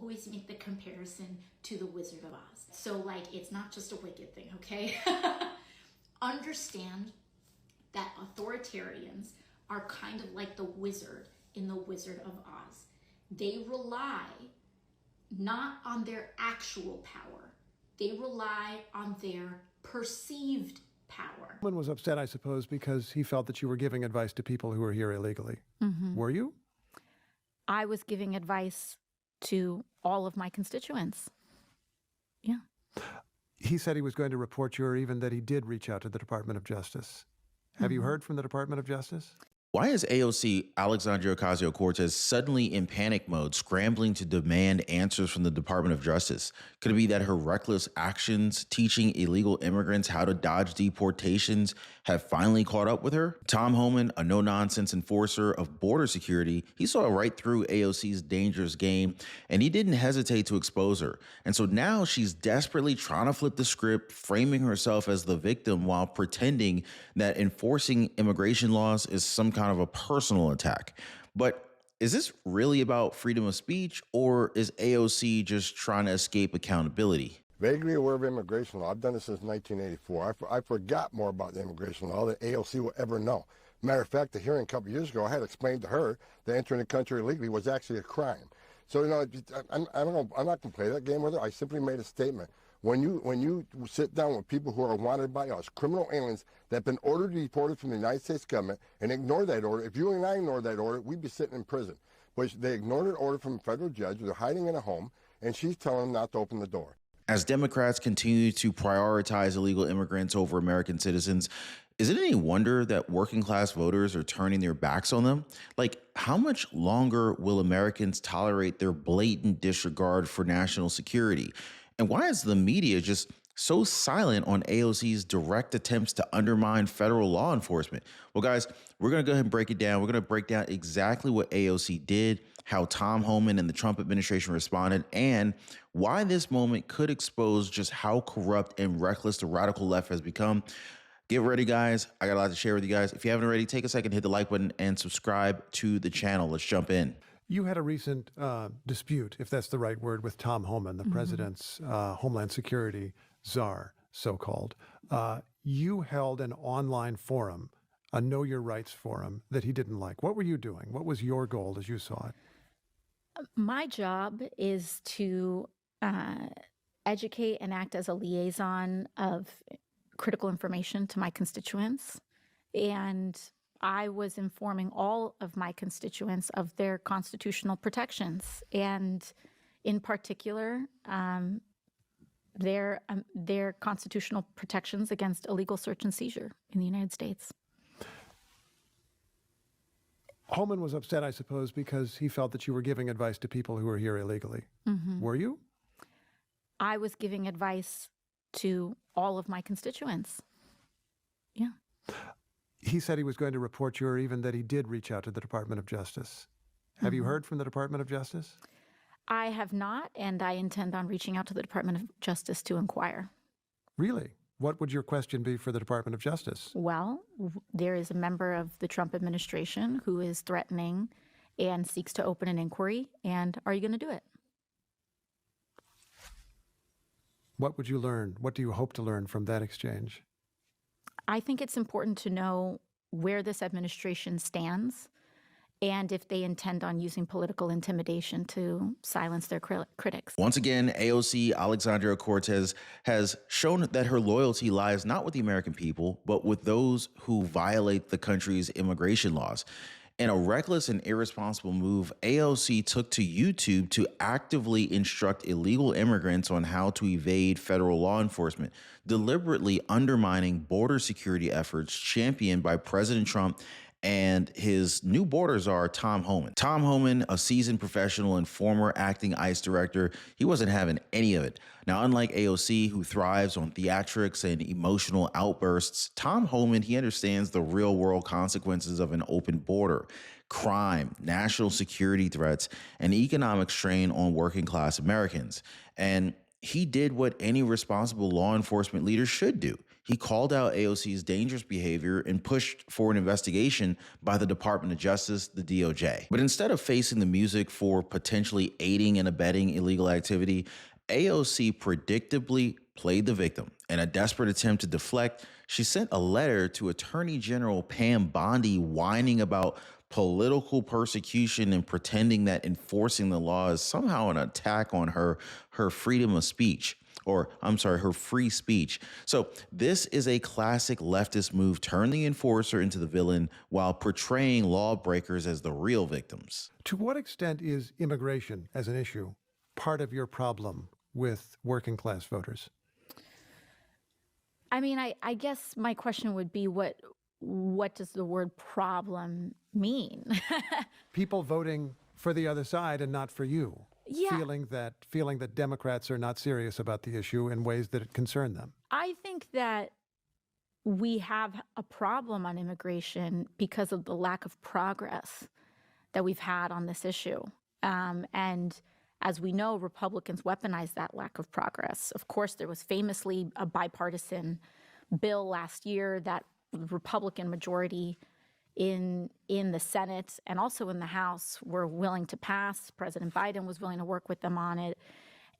always make the comparison to the Wizard of Oz. So like, it's not just a wicked thing, okay? Understand that authoritarians are kind of like the wizard in the Wizard of Oz. They rely not on their actual power. They rely on their perceived power. Homan was upset, I suppose, because he felt that you were giving advice to people who were here illegally. Mm-hmm. Were you? I was giving advice to all of my constituents. Yeah. He said he was going to report you, or even that he did reach out to the Department of Justice. Have you heard from the Department of Justice? Why is AOC Alexandria Ocasio-Cortez suddenly in panic mode, scrambling to demand answers from the Department of Justice? Could it be that her reckless actions teaching illegal immigrants how to dodge deportations have finally caught up with her? Tom Homan, a no-nonsense enforcer of border security, he saw right through AOC's dangerous game, and he didn't hesitate to expose her. And so now she's desperately trying to flip the script, framing herself as the victim while pretending that enforcing immigration laws is some kind of a personal attack. But is this really about freedom of speech, or is AOC just trying to escape accountability? Vaguely aware of immigration law. I've done this since 1984. I forgot more about the immigration law than AOC will ever know. Matter of fact, the hearing a couple years ago, I had explained to her that entering the country illegally was actually a crime. So, you know, I'm not going to play that game with her. I simply made a statement. When you sit down with people who are wanted by us, criminal aliens that have been ordered deported from the United States government, and ignore that order, if you and I ignored that order, we'd be sitting in prison. But they ignored an order from a federal judge. They're hiding in a home, and she's telling them not to open the door. As Democrats continue to prioritize illegal immigrants over American citizens, is it any wonder that working class voters are turning their backs on them? Like, how much longer will Americans tolerate their blatant disregard for national security? And why is the media just so silent on AOC's direct attempts to undermine federal law enforcement? Well, guys, we're going to go ahead and break it down. We're going to break down exactly what AOC did, how Tom Homan and the Trump administration responded, and why this moment could expose just how corrupt and reckless the radical left has become. Get ready, guys. I got a lot to share with you guys. If you haven't already, take a second, hit the like button, and subscribe to the channel. Let's jump in. You had a recent dispute, if that's the right word, with Tom Homan, the president's Homeland Security czar, so-called. You held an online forum, a Know Your Rights forum, that he didn't like. What were you doing? What was your goal as you saw it? My job is to educate and act as a liaison of critical information to my constituents. And I was informing all of my constituents of their constitutional protections, and in particular, their constitutional protections against illegal search and seizure in the United States. Homan was upset, I suppose, because he felt that you were giving advice to people who were here illegally. Were you? I was giving advice to all of my constituents. Yeah. He said he was going to report you, or even that he did reach out to the Department of Justice. Have you heard from the Department of Justice? I have not, and I intend on reaching out to the Department of Justice to inquire. Really? What would your question be for the Department of Justice? Well, there is a member of the Trump administration who is threatening and seeks to open an inquiry, and are you going to do it? What would you learn? What do you hope to learn from that exchange? I think it's important to know where this administration stands and if they intend on using political intimidation to silence their critics. Once again, AOC Alexandria Cortez has shown that her loyalty lies not with the American people, but with those who violate the country's immigration laws. In a reckless and irresponsible move, AOC took to YouTube to actively instruct illegal immigrants on how to evade federal law enforcement, deliberately undermining border security efforts championed by President Trump and his new border czar, Tom Homan. Tom Homan, a seasoned professional and former acting ICE director, he wasn't having any of it. Now, unlike AOC, who thrives on theatrics and emotional outbursts, Tom Homan, he understands the real-world consequences of an open border, crime, national security threats, and economic strain on working-class Americans. And he did what any responsible law enforcement leader should do. He called out AOC's dangerous behavior and pushed for an investigation by the Department of Justice, the DOJ. But instead of facing the music for potentially aiding and abetting illegal activity, AOC predictably played the victim. In a desperate attempt to deflect, she sent a letter to Attorney General Pam Bondi whining about political persecution and pretending that enforcing the law is somehow an attack on her freedom of speech. Her free speech. So this is a classic leftist move, turn the enforcer into the villain while portraying lawbreakers as the real victims. To what extent is immigration as an issue part of your problem with working class voters? I mean, I guess my question would be what does the word problem mean? People voting for the other side and not for you. Yeah. Feeling that Democrats are not serious about the issue in ways that concern them. I think that we have a problem on immigration because of the lack of progress that we've had on this issue. And as we know, Republicans weaponized that lack of progress. Of course, there was famously a bipartisan bill last year that the Republican majority in the Senate and also in the House were willing to pass. President Biden was willing to work with them on it.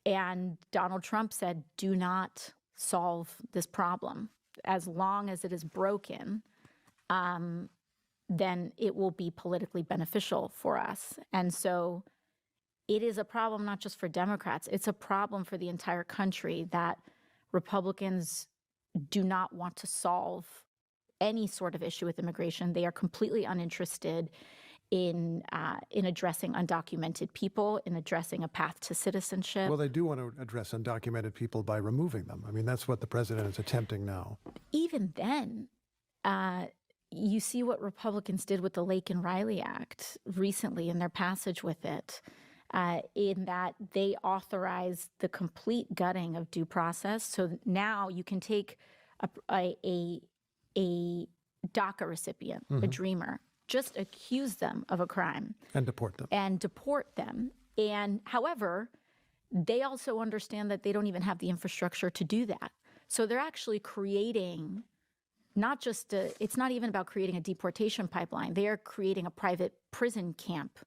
And Donald Trump said, do not solve this problem. As long as it is broken, then it will be politically beneficial for us. And so it is a problem not just for Democrats. It's a problem for the entire country that Republicans do not want to solve any sort of issue with immigration. They are completely uninterested in addressing undocumented people, in addressing a path to citizenship. Well, they do want to address undocumented people by removing them. I mean, that's what the president is attempting now. Even then, you see what Republicans did with the Lake and Riley Act recently in their passage with it, in that they authorized the complete gutting of due process. So now you can take a DACA recipient, a dreamer, just accuse them of a crime. And deport them. And however, they also understand that they don't even have the infrastructure to do that. So they're actually creating it's not even about creating a deportation pipeline. They are creating a private prison camp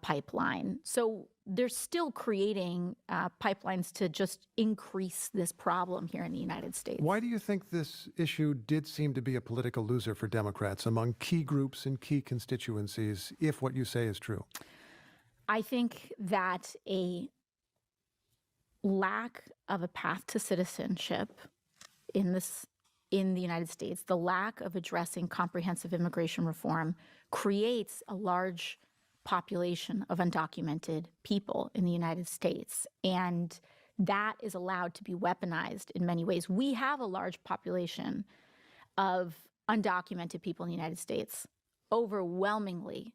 pipeline. So they're still creating pipelines to just increase this problem here in the United States. Why do you think this issue did seem to be a political loser for Democrats among key groups and key constituencies, if what you say is true? I think that a lack of a path to citizenship in the United States, the lack of addressing comprehensive immigration reform creates a large population of undocumented people in the United States. And that is allowed to be weaponized in many ways. We have a large population of undocumented people in the United States. Overwhelmingly,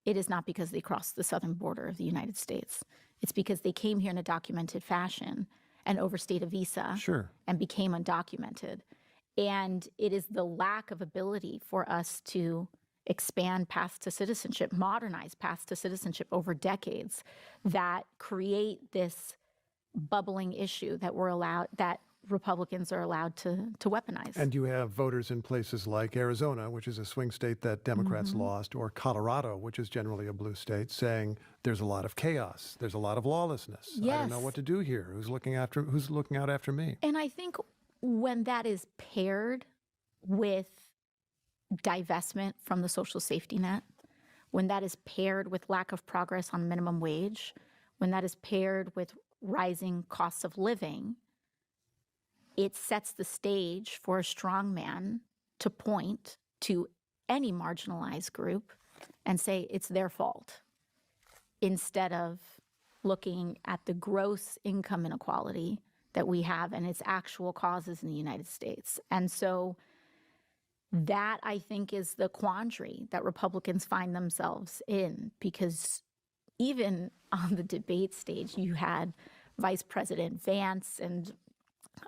it is not because they crossed the southern border of the United States. It's because they came here in a documented fashion and overstayed a visa and became undocumented. And it is the lack of ability for us to expand paths to citizenship, modernize paths to citizenship over decades that create this bubbling issue that Republicans are allowed to weaponize. And you have voters in places like Arizona, which is a swing state that Democrats lost, or Colorado, which is generally a blue state, saying there's a lot of chaos, there's a lot of lawlessness. Yes. I don't know what to do here. Who's looking out after me? And I think when that is paired with divestment from the social safety net, when that is paired with lack of progress on minimum wage, when that is paired with rising costs of living, it sets the stage for a strong man to point to any marginalized group and say it's their fault, instead of looking at the gross income inequality that we have and its actual causes in the United States. And so that, I think, is the quandary that Republicans find themselves in, because even on the debate stage, you had Vice President Vance and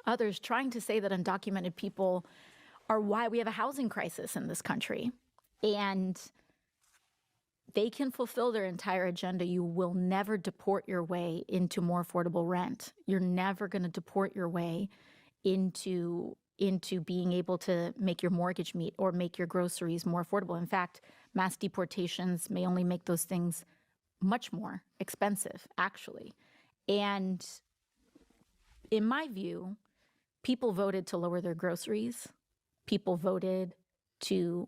others trying to say that undocumented people are why we have a housing crisis in this country. And they can fulfill their entire agenda. You will never deport your way into more affordable rent. You're never going to deport your way into into being able to make your mortgage meet or make your groceries more affordable. In fact, mass deportations may only make those things much more expensive, actually. And in my view, people voted to lower their groceries. People voted to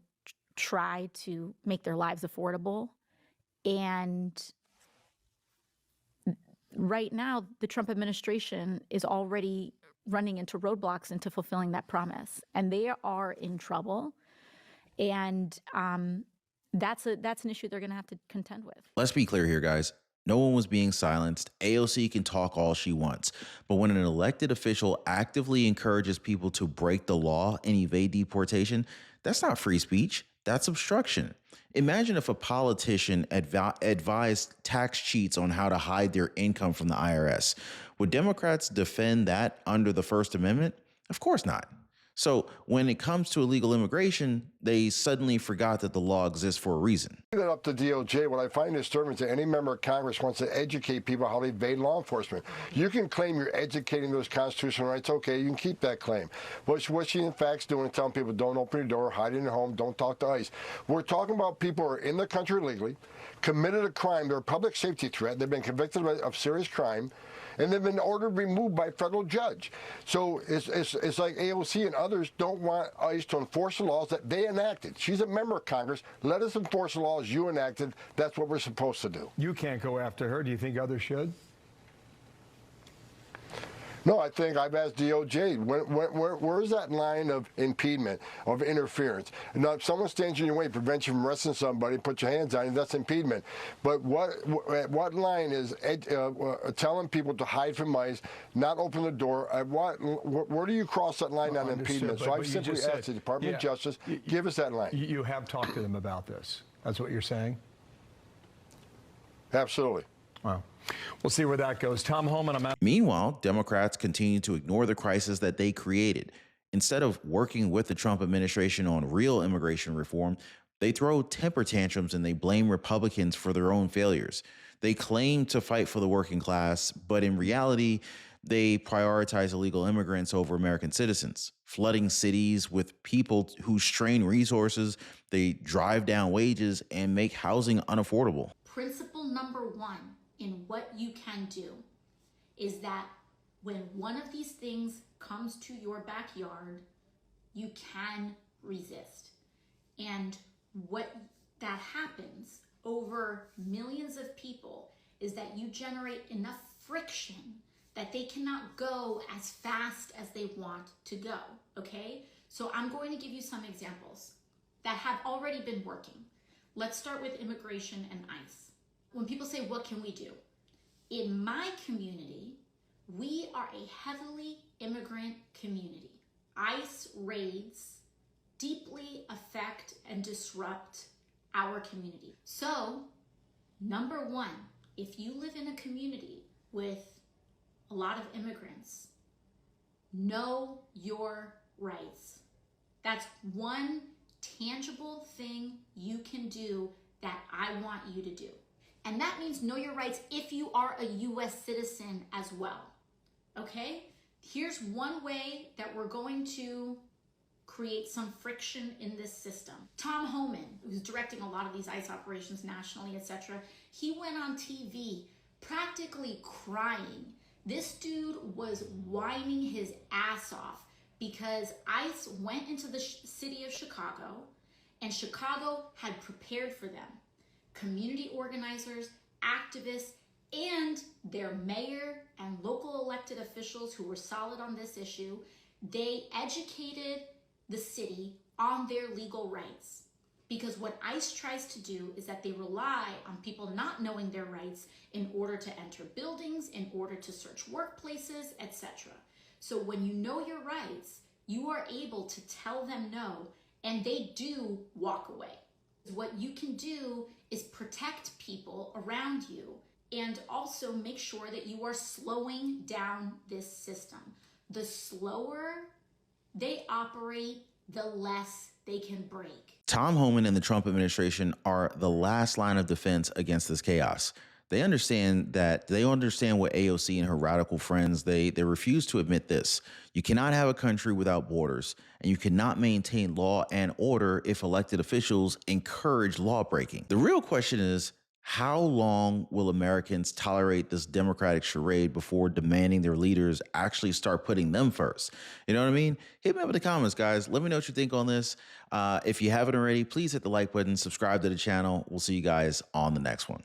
try to make their lives affordable. And right now, the Trump administration is already running into roadblocks into fulfilling that promise. And they are in trouble. And that's an issue they're going to have to contend with. Let's be clear here, guys. No one was being silenced. AOC can talk all she wants. But when an elected official actively encourages people to break the law and evade deportation, that's not free speech. That's obstruction. Imagine if a politician advised tax cheats on how to hide their income from the IRS. Would Democrats defend that under the First Amendment? Of course not. So when it comes to illegal immigration, they suddenly forgot that the law exists for a reason. That up to DOJ. What I find disturbing is that any member of Congress wants to educate people how to evade law enforcement. You can claim you're educating those constitutional rights. Okay, you can keep that claim. But what she in fact is doing is telling people don't open your door, hide in your home, don't talk to ICE. We're talking about people who are in the country illegally, committed a crime. They're a public safety threat. They've been convicted of serious crime, and they've been ordered removed by a federal judge. So it's like AOC and others don't want ICE to enforce the laws that they enacted. She's a member of Congress. Let us enforce the laws you enacted. That's what we're supposed to do. You can't go after her. Do you think others should? No, I think I've asked DOJ, where is that line of impediment, of interference? Now, if someone stands in your way, prevents you from arresting somebody, put your hands on you, that's impediment. But what line is telling people to hide from ICE, not open the door? Where do you cross that line on impediment? So I've simply asked the Department of Justice, give us that line. You have talked to them about this. That's what you're saying? Absolutely. Wow. We'll see where that goes. Tom Homan, I'm out. Meanwhile, Democrats continue to ignore the crisis that they created. Instead of working with the Trump administration on real immigration reform, they throw temper tantrums and they blame Republicans for their own failures. They claim to fight for the working class, but in reality, they prioritize illegal immigrants over American citizens, flooding cities with people who strain resources. They drive down wages and make housing unaffordable. Principle number one in what you can do is that when one of these things comes to your backyard, you can resist. And what that happens over millions of people is that you generate enough friction that they cannot go as fast as they want to go, okay? So I'm going to give you some examples that have already been working. Let's start with immigration and ICE. When people say, what can we do? In my community, we are a heavily immigrant community. ICE raids deeply affect and disrupt our community. So, number one, if you live in a community with a lot of immigrants, know your rights. That's one tangible thing you can do that I want you to do. And that means know your rights if you are a US citizen as well, okay? Here's one way that we're going to create some friction in this system. Tom Homan, who's directing a lot of these ICE operations nationally, etc., he went on TV practically crying. This dude was whining his ass off because ICE went into the city of Chicago and Chicago had prepared for them. Community organizers, activists, and their mayor and local elected officials who were solid on this issue, they educated the city on their legal rights. Because what ICE tries to do is that they rely on people not knowing their rights in order to enter buildings, in order to search workplaces, etc. So when you know your rights, you are able to tell them no, and they do walk away. What you can do is protect people around you and also make sure that you are slowing down this system. The slower they operate, the less they can break. Tom Homan and the Trump administration are the last line of defense against this chaos. They understand what AOC and her radical friends, they refuse to admit this. You cannot have a country without borders, and you cannot maintain law and order if elected officials encourage law breaking. The real question is, how long will Americans tolerate this democratic charade before demanding their leaders actually start putting them first? You know what I mean? Hit me up in the comments, guys. Let me know what you think on this. If you haven't already, please hit the like button, subscribe to the channel. We'll see you guys on the next one.